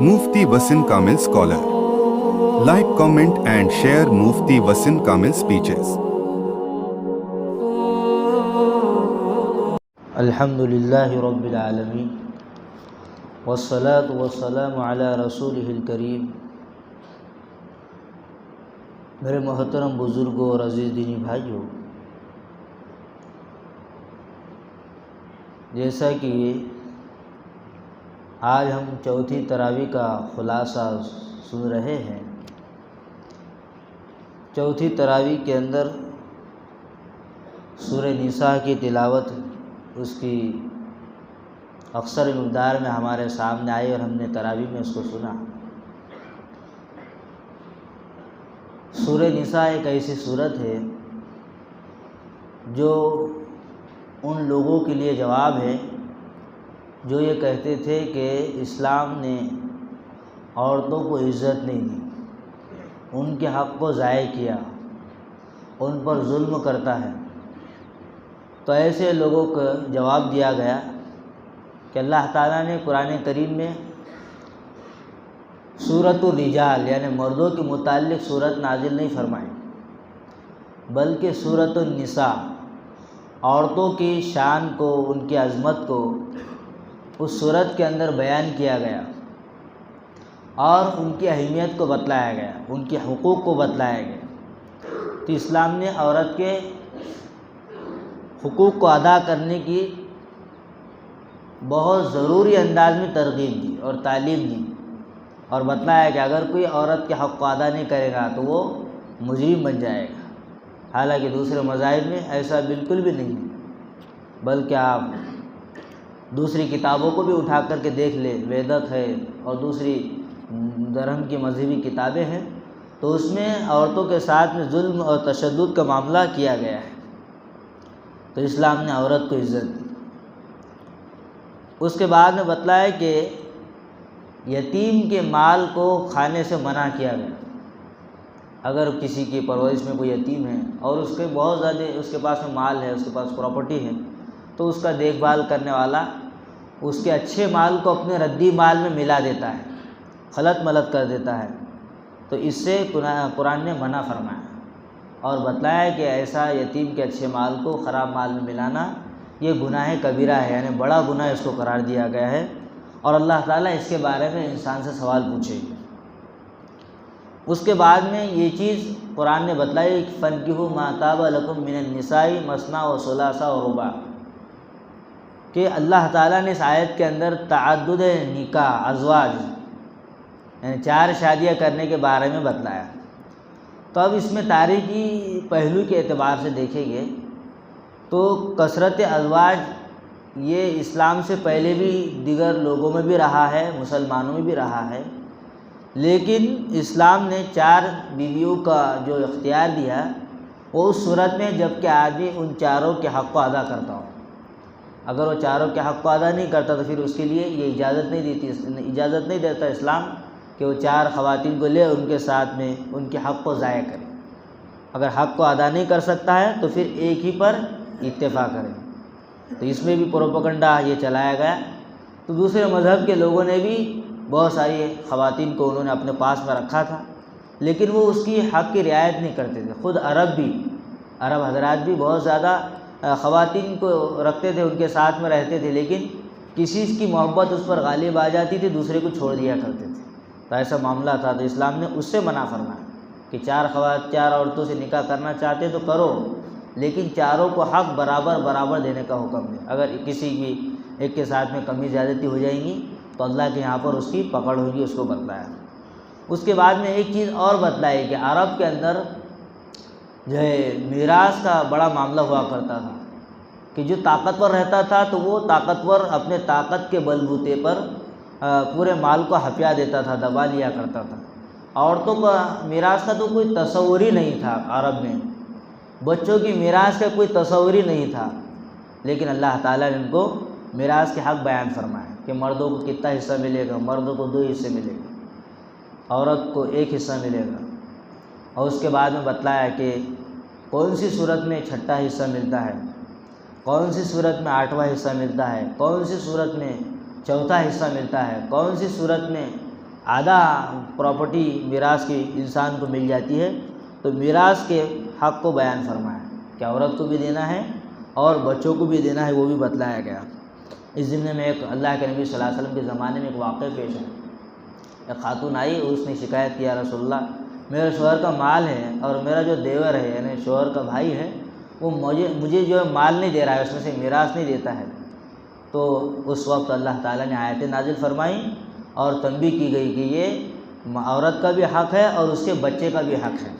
Mufti Wasim Kamil Scholar. Like, comment and share Mufti Wasim Kamil speeches. الحمدللہ رب العالمین والصلاة والسلام علی رسولہ الکریم۔ میرے محترم بزرگوں اور عزیز دینی بھائیوں، جیسا کہ آج ہم چوتھی تراویح کا خلاصہ سن رہے ہیں، چوتھی تراویح کے اندر سورہ نساء کی تلاوت اس کی اکثر مقدار میں ہمارے سامنے آئی اور ہم نے تراویح میں اس کو سنا۔ سورہ نساء ایک ایسی سورت ہے جو ان لوگوں کے لیے جواب ہے جو یہ کہتے تھے کہ اسلام نے عورتوں کو عزت نہیں دی، ان کے حق کو ضائع کیا، ان پر ظلم کرتا ہے۔ تو ایسے لوگوں کو جواب دیا گیا کہ اللہ تعالیٰ نے قرآن کریم میں سورۃ الرجال یعنی مردوں کے متعلق سورت نازل نہیں فرمائی، بلکہ سورۃ النساء عورتوں کی شان کو، ان کی عظمت کو اس سورت کے اندر بیان کیا گیا اور ان کی اہمیت کو بتلایا گیا، ان کے حقوق کو بتلایا گیا۔ تو اسلام نے عورت کے حقوق کو ادا کرنے کی بہت ضروری انداز میں ترغیب دی اور تعلیم دی، اور بتلایا کہ اگر کوئی عورت کے حق کو ادا نہیں کرے گا تو وہ مجرم بن جائے گا۔ حالانکہ دوسرے مذاہب میں ایسا بالکل بھی نہیں ہے، بلکہ آپ دوسری کتابوں کو بھی اٹھا کر کے دیکھ لیں، ویدک ہے اور دوسری دھرم کی مذہبی کتابیں ہیں، تو اس میں عورتوں کے ساتھ میں ظلم اور تشدد کا معاملہ کیا گیا ہے۔ تو اسلام نے عورت کو عزت دی۔ اس کے بعد میں بتلایا کہ یتیم کے مال کو کھانے سے منع کیا گیا۔ اگر کسی کی پرورش میں کوئی یتیم ہے اور اس کے بہت زیادہ اس کے پاس میں مال ہے، اس کے پاس پراپرٹی ہے، تو اس کا دیکھ بھال کرنے والا اس کے اچھے مال کو اپنے ردی مال میں ملا دیتا ہے، خلط ملط کر دیتا ہے، تو اس سے قرآن نے منع فرمایا اور بتلایا کہ ایسا یتیم کے اچھے مال کو خراب مال میں ملانا یہ گناہ کبیرہ ہے، یعنی بڑا گناہ اس کو قرار دیا گیا ہے، اور اللہ تعالیٰ اس کے بارے میں انسان سے سوال پوچھے گی۔ اس کے بعد میں یہ چیز قرآن نے بتلائی کہ فَانكِحُوا مَا طَابَ لَكُم مِّنَ النِّسَاءِ مَثْنَىٰ وَثُلَاثَ وَرُبَاعَ، کہ اللہ تعالیٰ نے اس آیت کے اندر تعدد نکاح، ازواج یعنی 4 شادیاں کرنے کے بارے میں بتلایا۔ تو اب اس میں تاریخی پہلو کے اعتبار سے دیکھیں گے تو کثرت ازواج یہ اسلام سے پہلے بھی دیگر لوگوں میں بھی رہا ہے، مسلمانوں میں بھی رہا ہے، لیکن اسلام نے 4 بیویوں کا جو اختیار دیا وہ اس صورت میں جب کہ آدمی ان چاروں کے حق کو ادا کرتا ہو۔ اگر وہ چاروں کے حق کو ادا نہیں کرتا تو پھر اس کے لیے یہ اجازت نہیں دیتا اسلام کہ وہ 4 خواتین کو لے ان کے ساتھ میں ان کے حق کو ضائع کرے۔ اگر حق کو ادا نہیں کر سکتا ہے تو پھر ایک ہی پر اتفاق کرے۔ تو اس میں بھی پروپیگنڈا یہ چلایا گیا۔ تو دوسرے مذہب کے لوگوں نے بھی بہت ساری خواتین کو انہوں نے اپنے پاس میں رکھا تھا، لیکن وہ اس کی حق کی رعایت نہیں کرتے تھے۔ خود عرب حضرات بھی بہت زیادہ خواتین کو رکھتے تھے، ان کے ساتھ میں رہتے تھے، لیکن کسی کی محبت اس پر غالب آ جاتی تھی، دوسرے کو چھوڑ دیا کرتے تھے۔ تو ایسا معاملہ تھا، تو اسلام نے اس سے منع فرمایا کہ 4 عورتوں سے نکاح کرنا چاہتے تو کرو، لیکن چاروں کو حق برابر دینے کا حکم ہے۔ اگر کسی کی ایک کے ساتھ میں کمی زیادتی ہو جائیں گی تو اللہ کے یہاں پر اس کی پکڑ ہوگی، اس کو بتلایا۔ اس کے بعد میں ایک چیز اور بتلائی کہ عرب کے اندر جو ہے میراث کا بڑا معاملہ ہوا کرتا تھا کہ جو طاقتور رہتا تھا تو وہ طاقتور اپنے طاقت کے بل بوتے پر پورے مال کو ہپیا دیتا تھا، دبا لیا کرتا تھا۔ عورتوں کا میراث کا تو کوئی تصور ہی نہیں تھا عرب میں، بچوں کی میراث کا کوئی تصور ہی نہیں تھا، لیکن اللہ تعالیٰ نے ان کو میراث کے حق بیان فرمایا کہ مردوں کو کتنا حصہ ملے گا، مردوں کو 2 حصے ملے گا، عورت کو 1 حصہ ملے گا۔ اور اس کے بعد میں بتلایا کہ کون سی صورت میں 6واں حصہ ملتا ہے، کون سی صورت میں 8واں حصہ ملتا ہے، کون سی صورت میں 4تھا حصہ ملتا ہے، کون سی صورت میں آدھا پراپرٹی میراث کی انسان کو مل جاتی ہے، تو میراث کے حق کو بیان فرمایا کہ عورت کو بھی دینا ہے اور بچوں کو بھی دینا ہے، وہ بھی بتلایا گیا۔ اس ضمن میں ایک اللہ کے نبی صلی اللہ علیہ وسلم کے زمانے میں ایک واقعہ پیش ہے۔ ایک خاتون آئی، اس نے شکایت کیا، رسول اللہ میرے شوہر کا مال ہے اور میرا جو دیور ہے یعنی شوہر کا بھائی ہے وہ مجھے جو ہے مال نہیں دے رہا ہے، اس میں سے میراث نہیں دیتا ہے۔ تو اس وقت اللہ تعالیٰ نے آیتیں نازل فرمائیں اور تنبیہ کی گئی کہ یہ عورت کا بھی حق ہے اور اس کے بچے کا بھی حق ہے۔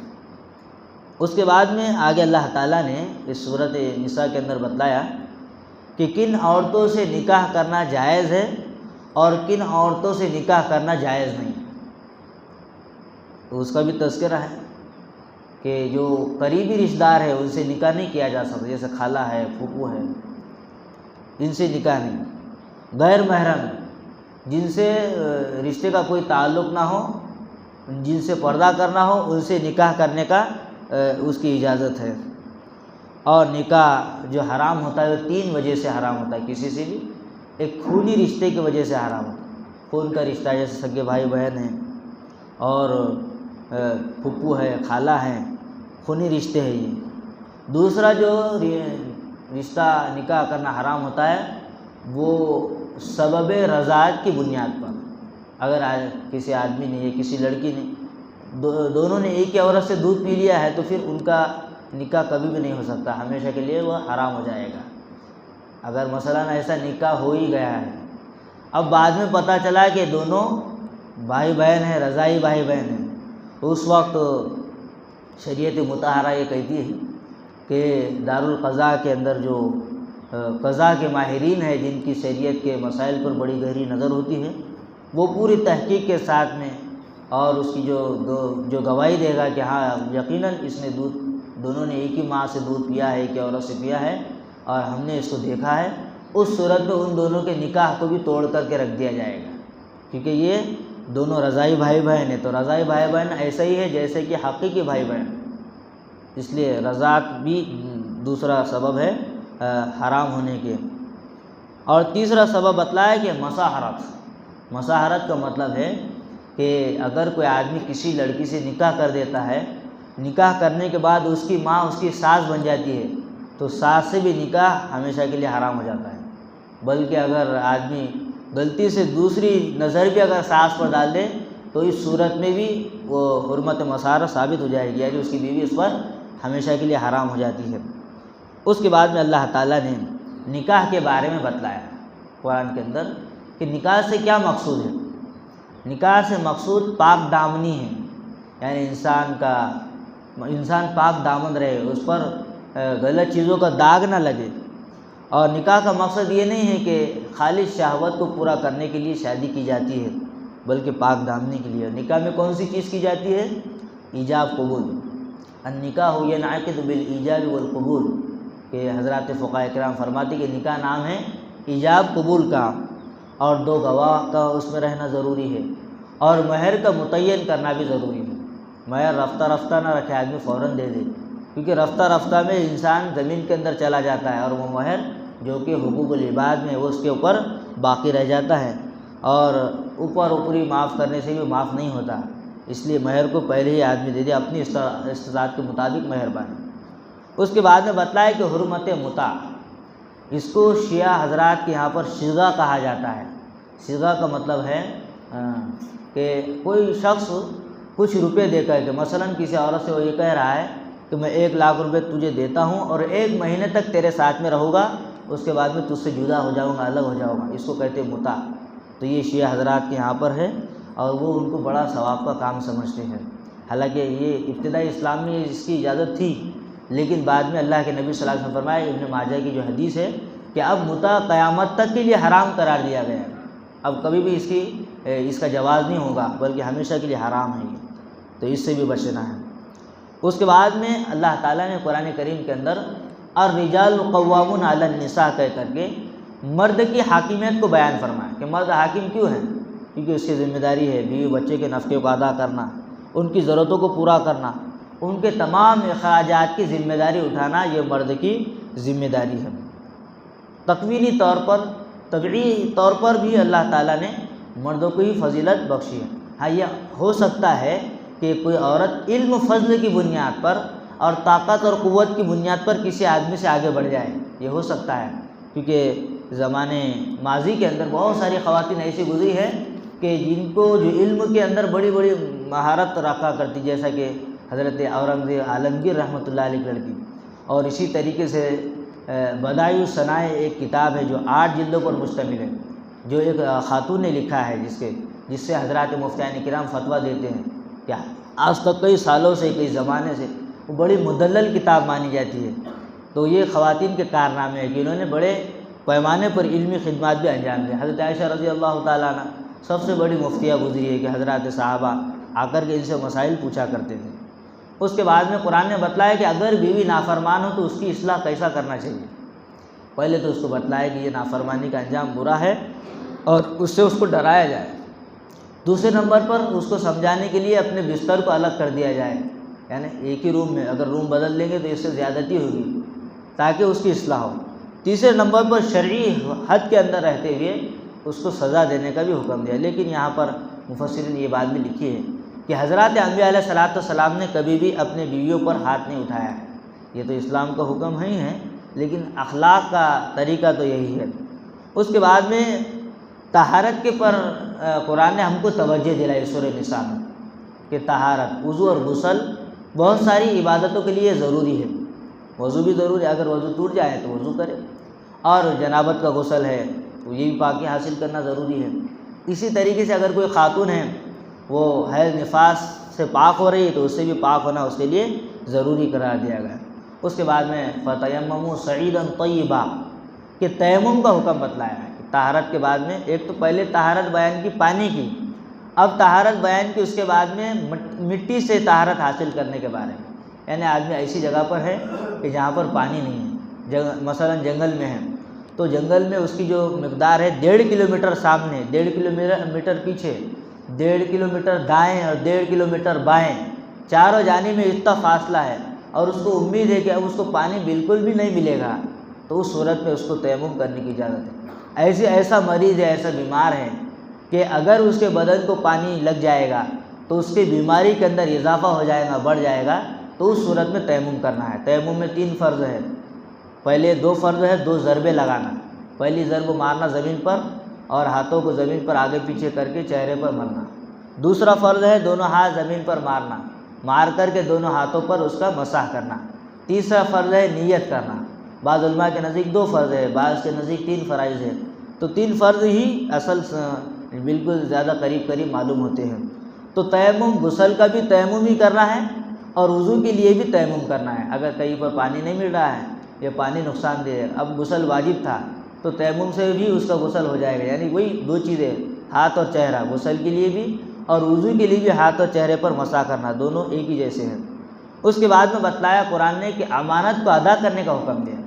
اس کے بعد میں آگے اللہ تعالیٰ نے اس سورۃ نساء کے اندر بتلایا کہ کن عورتوں سے نکاح کرنا جائز ہے اور کن عورتوں سے نکاح کرنا جائز نہیں، تو اس کا بھی تذکرہ ہے کہ جو قریبی رشتہ دار ہے ان سے نکاح نہیں کیا جا سکتا، جیسے خالہ ہے، پھوپھو ہے، ان سے نکاح نہیں۔ غیر محرم جن سے رشتے کا کوئی تعلق نہ ہو، جن سے پردہ کرنا ہو، ان سے نکاح کرنے کا اس کی اجازت ہے۔ اور نکاح جو حرام ہوتا ہے وہ 3 وجہ سے حرام ہوتا ہے کسی سے بھی۔ ایک خونی رشتے کی وجہ سے حرام ہوتا ہے، خون کا رشتہ جیسے سگے بھائی بہن ہیں اور پھپھو ہے، خالہ ہیں، خونی رشتے ہیں یہ۔ دوسرا جو رشتہ نکاح کرنا حرام ہوتا ہے وہ سبب رضاعت کی بنیاد پر، اگر کسی آدمی نے یا کسی لڑکی نے دونوں نے ایک ہی عورت سے دودھ پی لیا ہے تو پھر ان کا نکاح کبھی بھی نہیں ہو سکتا، ہمیشہ کے لیے وہ حرام ہو جائے گا۔ اگر مثلاً ایسا نکاح ہو ہی گیا ہے، اب بعد میں پتہ چلا کہ دونوں بھائی بہن ہیں، رضائی بھائی بہن ہیں، تو اس وقت شریعت مطہرہ یہ کہتی ہے کہ دارالقضاء کے اندر جو قضاء کے ماہرین ہیں جن کی شریعت کے مسائل پر بڑی گہری نظر ہوتی ہے، وہ پوری تحقیق کے ساتھ میں اور اس کی جو گواہی دے گا کہ ہاں یقیناً اس نے دونوں نے ایک ہی ماں سے دودھ پیا ہے، ایک ہی عورت سے پیا ہے اور ہم نے اس کو دیکھا ہے، اس صورت میں ان دونوں کے نکاح کو بھی توڑ کر کے رکھ دیا جائے گا، کیونکہ یہ دونوں رضائی بھائی بہن ہیں۔ تو رضائی بھائی بہن ایسا ہی ہے جیسے کہ حقیقی بھائی بہن، اس لیے رضاعت بھی دوسرا سبب ہے حرام ہونے کے۔ اور تیسرا سبب بتلایا کہ مصاہرت کا مطلب ہے کہ اگر کوئی آدمی کسی لڑکی سے نکاح کر دیتا ہے، نکاح کرنے کے بعد اس کی ماں اس کی ساس بن جاتی ہے، تو ساس سے بھی نکاح ہمیشہ کے لیے حرام ہو جاتا ہے۔ بلکہ اگر آدمی غلطی سے دوسری نظر بھی اگر ساس پر ڈال دے تو اس صورت میں بھی وہ حرمت مصاہرت ثابت ہو جائے گی، یعنی اس کی بیوی اس پر ہمیشہ کے لیے حرام ہو جاتی ہے۔ اس کے بعد میں اللہ تعالیٰ نے نکاح کے بارے میں بتلایا قرآن کے اندر کہ نکاح سے کیا مقصود ہے۔ نکاح سے مقصود پاک دامنی ہے، یعنی انسان پاک دامن رہے، اس پر غلط چیزوں کا داغ نہ لگے۔ اور نکاح کا مقصد یہ نہیں ہے کہ خالص شہوت کو پورا کرنے کے لیے شادی کی جاتی ہے، بلکہ پاک دامنی کے لیے۔ نکاح میں کون سی چیز کی جاتی ہے؟ ایجاب قبول۔ النکاح ینعقد بالایجاب والقبول، کہ حضرات فقہاء کرام فرماتے کہ نکاح نام ہے ایجاب قبول کا، اور 2 گواہ کا اس میں رہنا ضروری ہے، اور مہر کا متعین کرنا بھی ضروری ہے۔ مہر رفتہ رفتہ نہ رکھے آدمی فوراً دے دے، کیونکہ رفتہ رفتہ میں انسان زمین کے اندر چلا جاتا ہے اور وہ مہر جو کہ حقوق العباد میں وہ اس کے اوپر باقی رہ جاتا ہے، اور اوپری معاف کرنے سے بھی معاف نہیں ہوتا۔ اس لیے مہر کو پہلے ہی آدمی دے دے اپنی استطاعت کے مطابق مہر بنے۔ اس کے بعد میں بتلایا کہ حرمت متاع، اس کو شیعہ حضرات کے یہاں پر صیغہ کہا جاتا ہے۔ صیغہ کا مطلب ہے کہ کوئی شخص کچھ روپے دے کر کے، مثلاً کسی عورت سے وہ یہ کہہ رہا ہے کہ میں 1 لاکھ روپے تجھے دیتا ہوں اور 1 مہینے تک تیرے ساتھ میں رہوں گا، اس کے بعد میں تجھ سے جدا ہو جاؤں گا، الگ ہو جاؤں گا، اس کو کہتے ہیں متاع۔ تو یہ شیعہ حضرات کے یہاں پر ہے اور وہ ان کو بڑا ثواب کا کام سمجھتے ہیں۔ حالانکہ یہ ابتدائی اسلام میں اس کی اجازت تھی، لیکن بعد میں اللہ کے نبی صلی اللہ علیہ وسلم نے فرمایا، ابن ماجہ کی جو حدیث ہے کہ اب متاع قیامت تک کے لیے حرام قرار دیا گیا ہے، اب کبھی بھی اس کا جواز نہیں ہوگا، بلکہ ہمیشہ کے لیے حرام ہے یہ، تو اس سے بھی بچنا ہے۔ اس کے بعد میں اللہ تعالیٰ نے قرآن کریم کے اندر الرجال قوامون علی النساء کہہ کر کے مرد کی حاکمیت کو بیان فرمایا کہ مرد حاکم کیوں ہے، کیونکہ اس کی ذمہ داری ہے بیوی بچے کے نفقے کو ادا کرنا، ان کی ضرورتوں کو پورا کرنا، ان کے تمام اخراجات کی ذمہ داری اٹھانا، یہ مرد کی ذمہ داری ہے۔ تکوینی طور پر، طبعی طور پر بھی اللہ تعالیٰ نے مردوں کو ہی فضیلت بخشی ہے، ہاں یہ ہو سکتا ہے کہ کوئی عورت علم فضل کی بنیاد پر اور طاقت اور قوت کی بنیاد پر کسی آدمی سے آگے بڑھ جائے، یہ ہو سکتا ہے، کیونکہ زمانے ماضی کے اندر بہت ساری خواتین ایسی گزری ہے کہ جن کو جو علم کے اندر بڑی بڑی مہارت رکھا کرتی، جیسا کہ حضرت اورنگزیب عالمگیر رحمۃ اللہ علیہ کی لڑکی، اور اسی طریقے سے بدائع الصنائع ایک کتاب ہے جو 8 جلدوں پر مشتمل ہے، جو ایک خاتون نے لکھا ہے، جس سے حضرات مفتیان کرام فتویٰ دیتے ہیں کہ آج تک کئی سالوں سے، کئی زمانے سے وہ بڑی مدلل کتاب مانی جاتی ہے۔ تو یہ خواتین کے کارنامے ہیں کہ انہوں نے بڑے پیمانے پر علمی خدمات بھی انجام دی۔ حضرت عائشہ رضی اللہ تعالیٰ عنہ سب سے بڑی مفتیہ گزری ہے کہ حضرات صحابہ آ کر کے ان سے مسائل پوچھا کرتے تھے۔ اس کے بعد میں قرآن نے بتلایا کہ اگر بیوی نافرمان ہو تو اس کی اصلاح کیسا کرنا چاہیے۔ پہلے تو اس کو بتلایا کہ یہ نافرمانی کا انجام برا ہے اور اس سے اس کو ڈرایا جائے۔ دوسرے نمبر پر اس کو سمجھانے کے لیے اپنے بستر کو الگ کر دیا جائے، یعنی ایک ہی روم میں اگر روم بدل لیں گے تو اس سے زیادتی ہوگی، تاکہ اس کی اصلاح ہو۔ تیسرے نمبر پر شرعی حد کے اندر رہتے ہوئے اس کو سزا دینے کا بھی حکم دیا۔ لیکن یہاں پر مفسرین نے یہ بات بھی لکھی ہے کہ حضرات انبیاء علیہ الصلوۃ والسلام نے کبھی بھی اپنے بیویوں پر ہاتھ نہیں اٹھایا ہے۔ یہ تو اسلام کا حکم ہی ہے، لیکن اخلاق کا طریقہ تو یہی ہے۔ اس کے بعد میں طہارت کے پر قرآن نے ہم کو توجہ دلائی سورہ نساء میں کہ طہارت، وضو اور غسل بہت ساری عبادتوں کے لیے ضروری ہے۔ وضو بھی ضروری ہے، اگر وضو ٹوٹ جائے تو وضو کرے، اور جنابت کا غسل ہے تو یہ بھی پاکی حاصل کرنا ضروری ہے۔ اسی طریقے سے اگر کوئی خاتون ہے وہ حیض نفاس سے پاک ہو رہی ہے تو اس سے بھی پاک ہونا اس کے لیے ضروری قرار دیا گیا۔ اس کے بعد میں فَتَيَمَّمُوا صَعِيدًا طَيِّبًا کہ تیمم کا حکم بتلایا ہے۔ طہارت کے بعد میں ایک تو پہلے طہارت بیان کی پانی کی، اب طہارت بیان کی اس کے بعد میں مٹی سے طہارت حاصل کرنے کے بارے میں، یعنی آدمی ایسی جگہ پر ہے کہ جہاں پر پانی نہیں ہے، مثلا جنگل میں ہے تو جنگل میں اس کی جو مقدار ہے 1.5 کلومیٹر سامنے، 1.5 کلومیٹر پیچھے، 1.5 کلومیٹر دائیں اور 1.5 کلومیٹر بائیں، چاروں جانب میں اتنا فاصلہ ہے، اور اس کو امید ہے کہ اب اس کو پانی بالکل بھی نہیں ملے گا، تو اس صورت میں اس کو تیمم کرنے کی اجازت ہے۔ ایسا مریض ہے، ایسا بیمار ہے کہ اگر اس کے بدن کو پانی لگ جائے گا تو اس کی بیماری کے اندر اضافہ ہو جائے گا، بڑھ جائے گا، تو اس صورت میں تیمم کرنا ہے۔ تیمم میں 3 فرض ہے، پہلے 2 فرض ہے، 2 ضربیں لگانا، پہلی ضرب مارنا زمین پر اور ہاتھوں کو زمین پر آگے پیچھے کر کے چہرے پر مرنا۔ دوسرا فرض ہے دونوں ہاتھ زمین پر مارنا، مار کر کے دونوں ہاتھوں پر اس کا مسح کرنا۔ تیسرا فرض ہے نیت کرنا۔ بعض علماء کے نزدیک 2 فرض ہے، بعض کے نزدیک 3 فرائض ہے، تو 3 فرض ہی اصل بالکل زیادہ قریب معلوم ہوتے ہیں۔ تو تیمم، غسل کا بھی تیمم ہی کرنا ہے اور وضو کے لیے بھی تیمم کرنا ہے۔ اگر کہیں پر پانی نہیں مل رہا ہے، یہ پانی نقصان دہ ہے، اب غسل واجب تھا تو تیمم سے بھی اس کا غسل ہو جائے گا، یعنی وہی 2 چیزیں، ہاتھ اور چہرہ، غسل کے لیے بھی اور وضو کے لیے بھی ہاتھ اور چہرے پر مسح کرنا، دونوں ایک ہی جیسے ہیں۔ اس کے بعد میں بتلایا قرآن نے کہ امانت کو ادا کرنے کا حکم دیا۔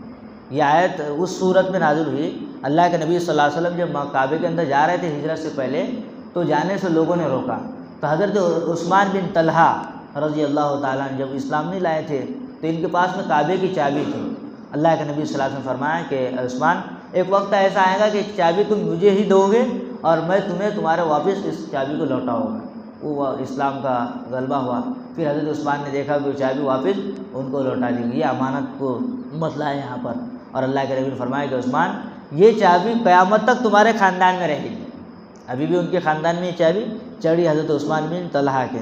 یہ آیت اس صورت میں نازل ہوئی، اللہ کے نبی صلی اللہ علیہ وسلم جب کعبے کے اندر جا رہے تھے ہجرت سے پہلے تو جانے سے لوگوں نے روکا، تو حضرت عثمان بن طلحہ رضی اللہ تعالیٰ عنہ جب اسلام نہیں لائے تھے تو ان کے پاس میں کعبے کی چابی تھی۔ اللہ کے نبی صلی اللہ علیہ وسلم فرمایا کہ عثمان، ایک وقت ایسا آئے گا کہ چابی تم مجھے ہی دو گے اور میں تمہیں تمہارے واپس اس چابی کو لوٹاؤں گا۔ وہ اسلام کا غلبہ ہوا، پھر حضرت عثمان نے دیکھا کہ وہ چابی واپس ان کو لوٹا دی گئی۔ یہ امانت کو مسئلہ ہے یہاں پر، اور اللہ کے نبی نے فرمایا کہ عثمان، یہ چابی قیامت تک تمہارے خاندان میں رہے گی۔ ابھی بھی ان کے خاندان میں یہ چابی چڑھی حضرت عثمان بن طلحہ کے۔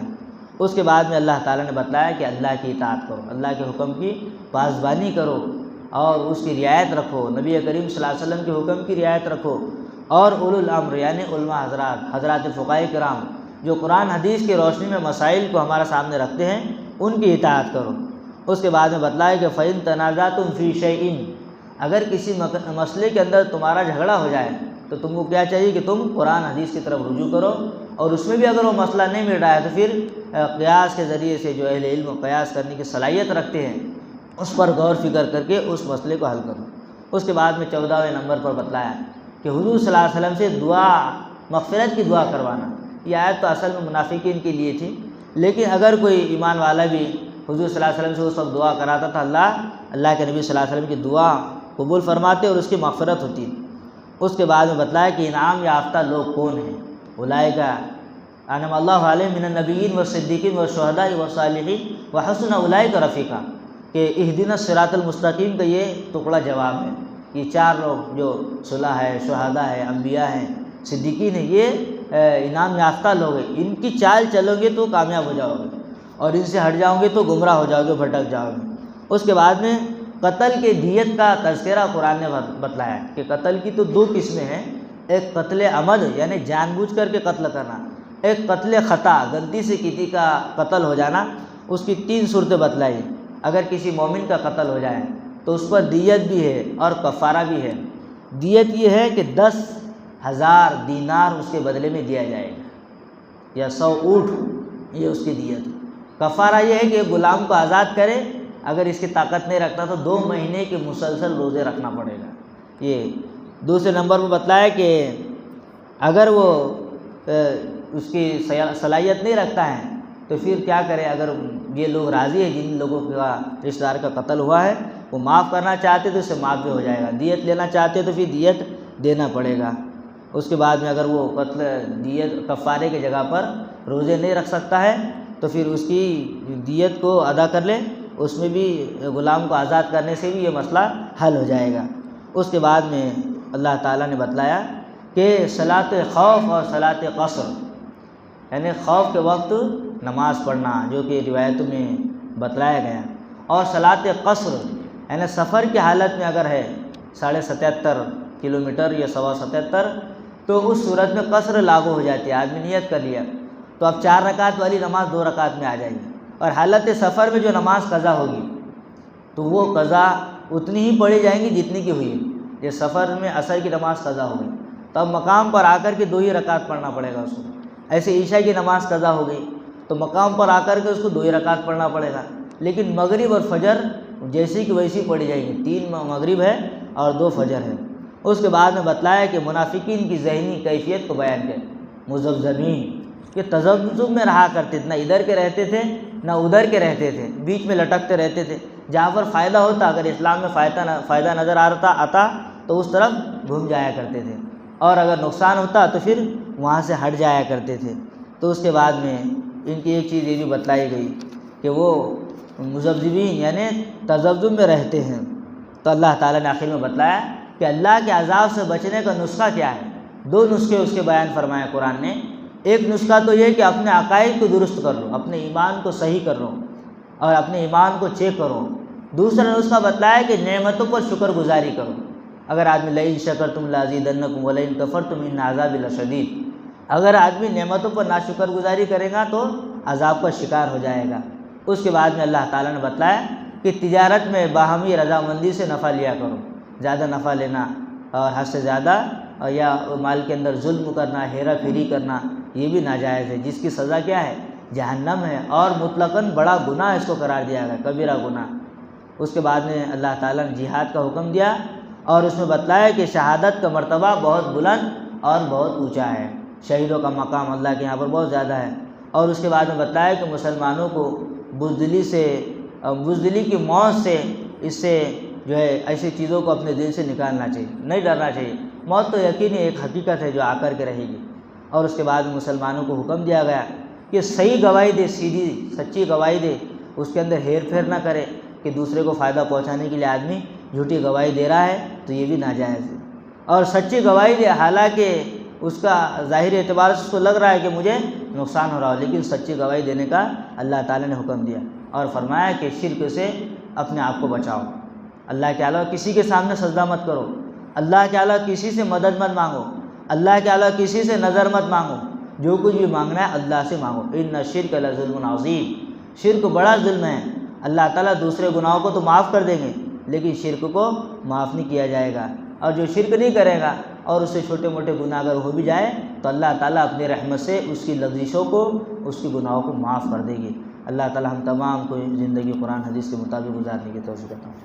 اس کے بعد میں اللہ تعالیٰ نے بتلایا کہ اللہ کی اطاعت کرو، اللہ کے حکم کی پاسبانی کرو اور اس کی رعایت رکھو، نبی کریم صلی اللہ علیہ وسلم کے حکم کی رعایت رکھو، اور اولو الامر یعنی علماء حضرات فقہاء کرام جو قرآن حدیث کی روشنی میں مسائل کو ہمارے سامنے رکھتے ہیں ان کی اطاعت کرو۔ اس کے بعد میں بتلایا کہ فَإِن تَنَازَعْتُمْ فِي شَيْءٍ، اگر کسی مسئلے کے اندر تمہارا جھگڑا ہو جائے تو تم کو کیا چاہیے کہ تم قرآن حدیث کی طرف رجوع کرو، اور اس میں بھی اگر وہ مسئلہ نہیں مل رہا ہے تو پھر قیاس کے ذریعے سے جو اہل علم قیاس کرنے کی صلاحیت رکھتے ہیں اس پر غور فکر کر کے اس مسئلے کو حل کرو۔ اس کے بعد میں 14ویں نمبر پر بتلایا کہ حضور صلی اللہ علیہ وسلم سے دعا، مغفرت کی دعا کروانا۔ یہ آیت تو اصل میں منافقین کے لیے تھی، لیکن اگر کوئی ایمان والا بھی حضور صلی اللہ علیہ وسلم سے اس وقت دعا کراتا تھا، اللہ کے نبی صلی اللہ علیہ وسلم کی دعا قبول فرماتے اور اس کی مغفرت ہوتی۔ اس کے بعد میں بتلایا کہ انعام یافتہ لوگ کون ہیں، اولئک انعم اللہ علیہم من النبیین والصدیقین والشہداء والصالحین وحسن اولئک رفیقا، کہ اہدنا الصراط المستقیم کا یہ ٹکڑا جواب ہے. یہ چار لوگ جو صلح ہے، شہداء ہے، انبیاء ہیں، صدیقین ہیں، یہ انعام یافتہ لوگ ہیں. ان کی چال چلو گے تو کامیاب ہو جاؤ گے، اور ان سے ہٹ جاؤ گے تو گمراہ ہو جاؤ گے، بھٹک جاؤ گے. اس کے بعد میں قتل کے دیت کا تذکرہ قرآن نے بتلایا ہے کہ قتل کی تو دو قسمیں ہیں. ایک قتل عمد یعنی جان بوجھ کر کے قتل کرنا، ایک قتل خطا غلطی سے کسی کا قتل ہو جانا. اس کی 3 صورتیں بتلائی. اگر کسی مومن کا قتل ہو جائے تو اس پر دیت بھی ہے اور کفارہ بھی ہے. دیت یہ ہے کہ 10,000 دینار اس کے بدلے میں دیا جائے گا، یا 100 اونٹ، یہ اس کی دیت. کفارہ یہ ہے کہ غلام کو آزاد کرے، اگر اس کی طاقت نہیں رکھتا تو 2 مہینے کے مسلسل روزے رکھنا پڑے گا. یہ دوسرے نمبر پر بتلایا کہ اگر وہ اس کی صلاحیت نہیں رکھتا ہے تو پھر کیا کرے. اگر یہ لوگ راضی ہیں جن لوگوں کا رشتہ دار کا قتل ہوا ہے، وہ معاف کرنا چاہتے تو اسے معاف بھی ہو جائے گا. دیت لینا چاہتے تو پھر دیت دینا پڑے گا. اس کے بعد میں اگر وہ قتل دیت کفارے کی جگہ پر روزے نہیں رکھ سکتا ہے تو پھر اس کی دیت کو ادا کر لے. اس میں بھی غلام کو آزاد کرنے سے بھی یہ مسئلہ حل ہو جائے گا. اس کے بعد میں اللہ تعالیٰ نے بتلایا کہ صلاۃ خوف اور صلاۃ قصر، یعنی خوف کے وقت نماز پڑھنا جو کہ روایتوں میں بتلایا گیا، اور صلاۃ قصر یعنی سفر کی حالت میں اگر ہے 77.5 کلومیٹر یا 77.25 تو اس صورت میں قصر لاگو ہو جاتی ہے. آدمی نیت کر لیا تو اب 4 رکعت والی نماز 2 رکعت میں آ جائے گی، اور حالت سفر میں جو نماز قضا ہوگی تو وہ قضا اتنی ہی پڑھی جائیں گی جتنی کی ہوئی. یہ سفر میں عصر کی نماز قضا ہو گئی تو اب مقام پر آ کر کے 2 ہی رکعت پڑھنا پڑے گا اس کو. ایسے عشاء کی نماز قضا ہو گئی تو مقام پر آ کر کے اس کو 2 ہی رکعت پڑھنا پڑے گا. لیکن مغرب اور فجر جیسی کہ ویسی پڑھی جائیں گی. 3 مغرب ہے اور 2 فجر ہے. اس کے بعد میں بتلایا کہ منافقین کی ذہنی کیفیت کو بیان کریں. مذبذبین، یہ تذبذب میں رہا کرتے تھے، نہ ادھر کے رہتے تھے نہ ادھر کے رہتے تھے، بیچ میں لٹکتے رہتے تھے. جہاں پر فائدہ ہوتا، اگر اسلام میں فائدہ نظر آتا تو اس طرف گھوم جایا کرتے تھے، اور اگر نقصان ہوتا تو پھر وہاں سے ہٹ جایا کرتے تھے. تو اس کے بعد میں ان کی ایک چیز یہ بھی بتلائی گئی کہ وہ مذبذبین یعنی تذبذب میں رہتے ہیں. تو اللہ تعالیٰ نے آخر میں بتلایا کہ اللہ کے عذاب سے بچنے کا نسخہ کیا ہے. 2 نسخے اس کے بیان فرمائے قرآن نے. ایک نسخہ تو یہ کہ اپنے عقائد کو درست کر لو، اپنے ایمان کو صحیح کر لو اور اپنے ایمان کو چیک کرو. دوسرا نسخہ بتلایا کہ نعمتوں پر شکر گزاری کرو. اگر آدمی لئن شکرتم لازیدنکم ولئن کفرتم ان عذابی لشدید، اگر آدمی نعمتوں پر ناشکر گزاری کرے گا تو عذاب کا شکار ہو جائے گا. اس کے بعد میں اللہ تعالیٰ نے بتلایا کہ تجارت میں باہمی رضامندی سے نفع لیا کرو. زیادہ نفع لینا اور حد سے زیادہ یا مال کے اندر ظلم کرنا، ہیرا پھیری کرنا، یہ بھی ناجائز ہے، جس کی سزا کیا ہے؟ جہنم ہے، اور مطلقاً بڑا گناہ اس کو قرار دیا گیا، کبیرہ گناہ. اس کے بعد میں اللہ تعالیٰ نے جہاد کا حکم دیا اور اس میں بتلایا کہ شہادت کا مرتبہ بہت بلند اور بہت اونچا ہے. شہیدوں کا مقام اللہ کے یہاں پر بہت زیادہ ہے. اور اس کے بعد میں بتلایا کہ مسلمانوں کو بزدلی کی موت سے، اس سے جو ہے ایسی چیزوں کو اپنے دل سے نکالنا چاہیے، نہیں ڈرنا چاہیے. موت تو یقینی ایک حقیقت ہے جو آ کر کے رہے گی. اور اس کے بعد مسلمانوں کو حکم دیا گیا کہ صحیح گواہی دے، سیدھی سچی گواہی دے، اس کے اندر ہیر پھیر نہ کرے کہ دوسرے کو فائدہ پہنچانے کے لیے آدمی جھوٹی گواہی دے رہا ہے تو یہ بھی ناجائز ہے. اور سچی گواہی دے حالانکہ اس کا ظاہری اعتبار سے اس کو لگ رہا ہے کہ مجھے نقصان ہو رہا ہو، لیکن سچی گواہی دینے کا اللہ تعالیٰ نے حکم دیا اور فرمایا کہ شرک سے اپنے آپ کو بچاؤ. اللہ کے علاوہ کسی کے سامنے سجدہ مت کرو، اللہ کے علاوہ کسی سے مدد مت مانگو، اللہ کے علاوہ کسی سے نظر مت مانگو. جو کچھ بھی مانگنا ہے اللہ سے مانگو. ان الشرک لظلم عظیم، شرک بڑا ظلم ہے. اللہ تعالیٰ دوسرے گناہوں کو تو معاف کر دیں گے لیکن شرک کو معاف نہیں کیا جائے گا. اور جو شرک نہیں کرے گا اور اس سے چھوٹے موٹے گناہ اگر ہو بھی جائے تو اللہ تعالیٰ اپنی رحمت سے اس کی لغزشوں کو، اس کی گناہوں کو معاف کر دے گی. اللہ تعالیٰ ہم تمام کو زندگی قرآن حدیث کے مطابق گزارنے کی توفیق عطا فرمائے.